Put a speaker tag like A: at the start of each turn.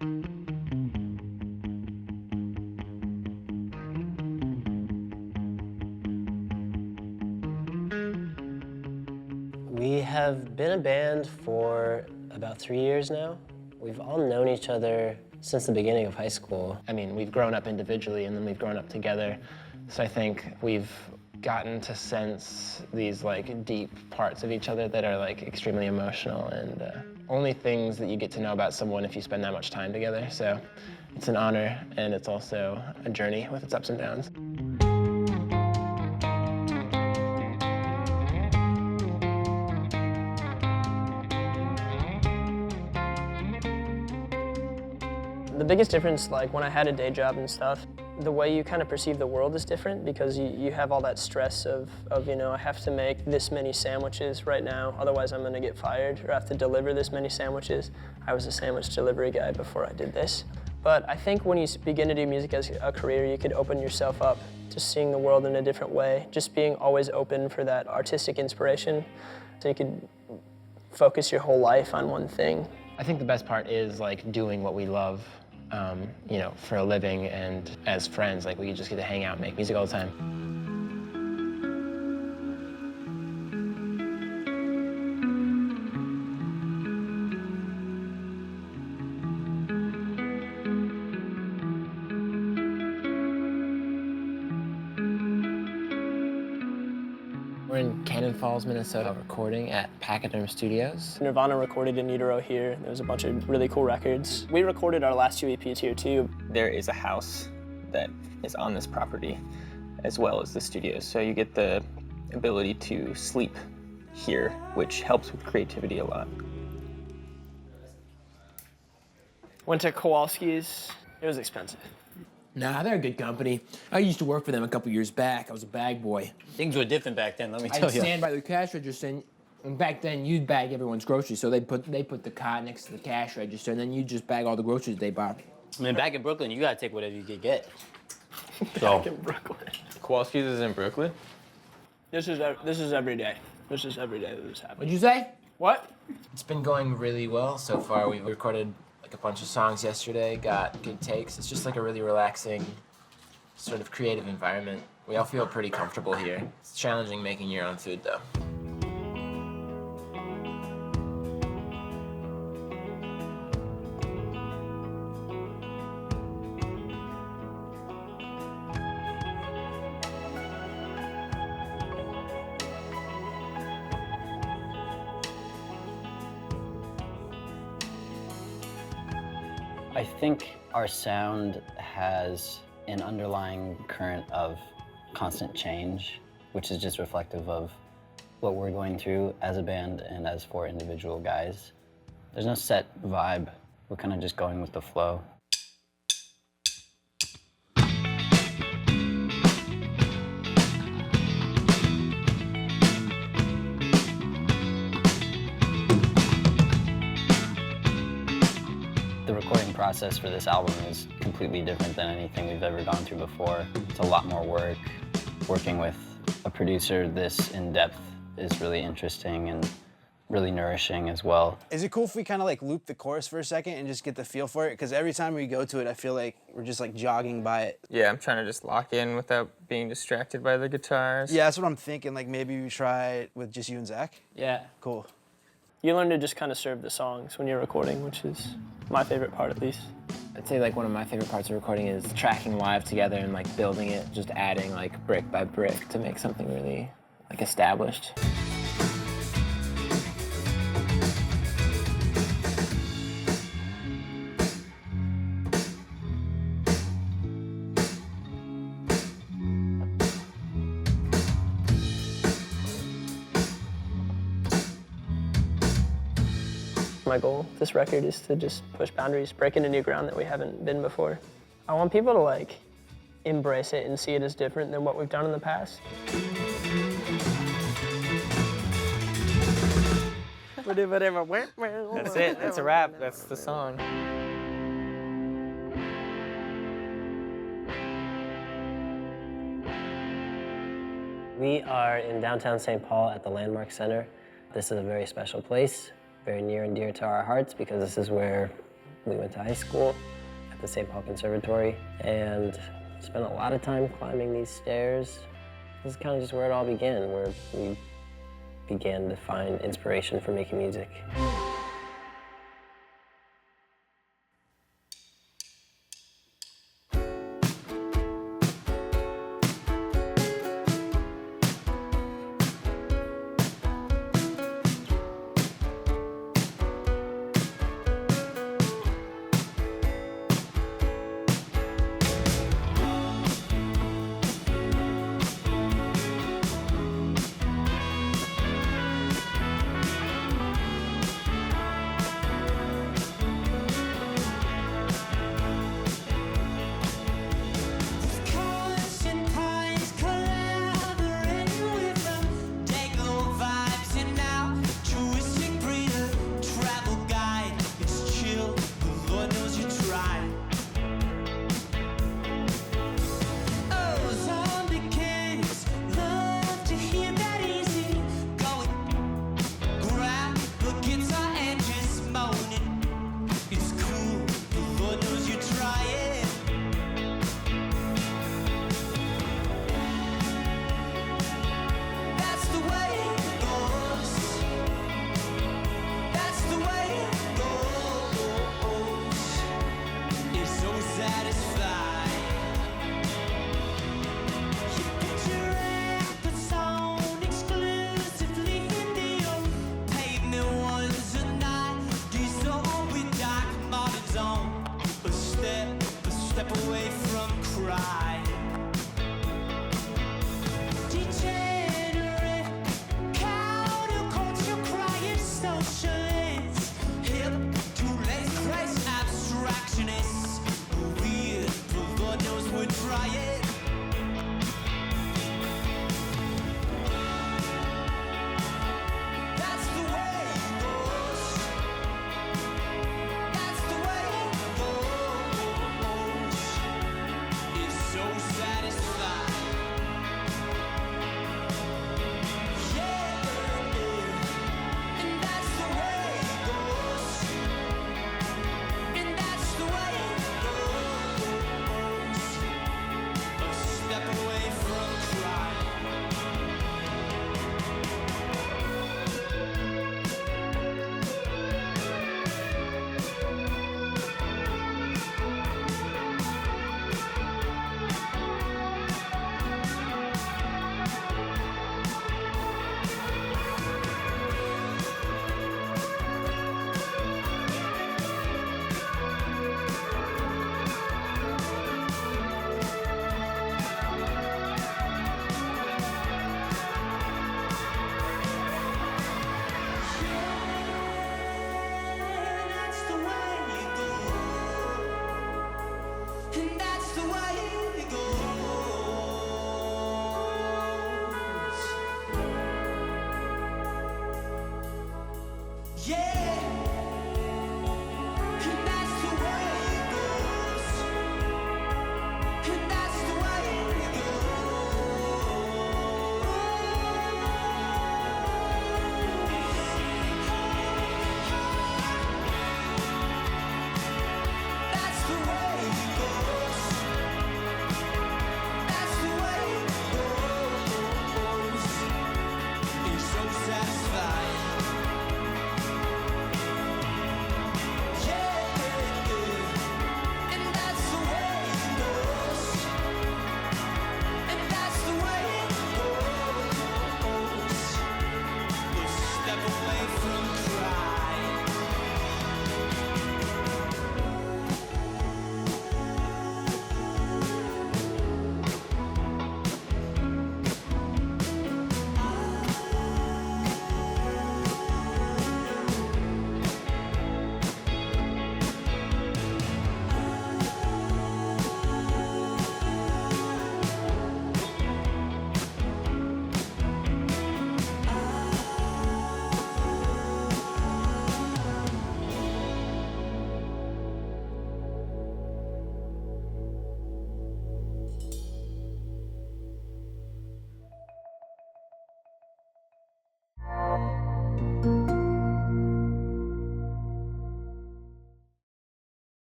A: We have been a band for about 3 years now. We've all known each other since the beginning of high school. I mean, we've grown up individually and then we've grown up together. So I think we've gotten to sense these like deep parts of each other that are like extremely emotional and only things that you get to know about someone if you spend that much time together. So it's an honor and it's also a journey with its ups and downs.
B: The biggest difference, like when I had a day job and stuff, the way you kind of perceive the world is different because you have all that stress of, you know, I have to make this many sandwiches right now, otherwise I'm gonna get fired, or I have to deliver this many sandwiches. I was a sandwich delivery guy before I did this. But I think when you begin to do music as a career, you could open yourself up to seeing the world in a different way, just being always open for that artistic inspiration, so you could focus your whole life on one thing.
A: I think the best part is like doing what we love. You know, for a living and as friends, like we just get to hang out and make music all the time. We're in Cannon Falls, Minnesota, recording at Pachyderm Studios.
B: Nirvana recorded In Utero here. There was a bunch of really cool records. We recorded our last 2 EPs here too.
C: There is a house that is on this property as well as the studios, so you get the ability to sleep here, which helps with creativity a lot.
B: Went to Kowalski's. It was expensive.
D: Nah, they're a good company. I used to work for them a couple years back. I was a bag boy.
E: Things were different back then, let me tell
D: I'd
E: you.
D: stand by the cash register, and back then you'd bag everyone's groceries. So they put the cart next to the cash register, and then you just bag all the groceries they bought.
E: I mean, back in Brooklyn, you gotta take whatever you could get.
B: Back in Brooklyn.
C: Kowalski's is in Brooklyn?
B: This is every day. This is every day that this happens.
D: What'd you say?
B: What?
A: It's been going really well so far. We recorded like a bunch of songs yesterday, got good takes. It's just like a really relaxing, sort of creative environment. We all feel pretty comfortable here. It's challenging making your own food though.
F: I think our sound has an underlying current of constant change, which is just reflective of what we're going through as a band and as 4 individual guys. There's no set vibe. We're kind of just going with the flow. The recording process for this album is completely different than anything we've ever gone through before. It's a lot more work. Working with a producer this in-depth is really interesting and really nourishing as well.
G: Is it cool if we kind of like loop the chorus for a second and just get the feel for it? Because every time we go to it, I feel like we're just like jogging by it.
C: Yeah, I'm trying to just lock in without being distracted by the guitars.
G: Yeah, that's what I'm thinking. Like maybe we try it with just you and Zach.
B: Yeah.
G: Cool.
B: You learn to just kind of serve the songs when you're recording, which is my favorite part at least.
A: I'd say like one of my favorite parts of recording is tracking live together and like building it, just adding like brick by brick to make something really like established.
B: My goal, this record, is to just push boundaries, break into new ground that we haven't been before. I want people to like embrace it and see it as different than what we've done in the past.
C: That's it, that's a wrap, that's the song.
A: We are in downtown St. Paul at the Landmark Center. This is a very special place, very near and dear to our hearts because this is where We went to high school at the St. Paul Conservatory and spent a lot of time climbing these stairs. This is kind of just where it all began, where we began to find inspiration for making music.
H: Step away from cry.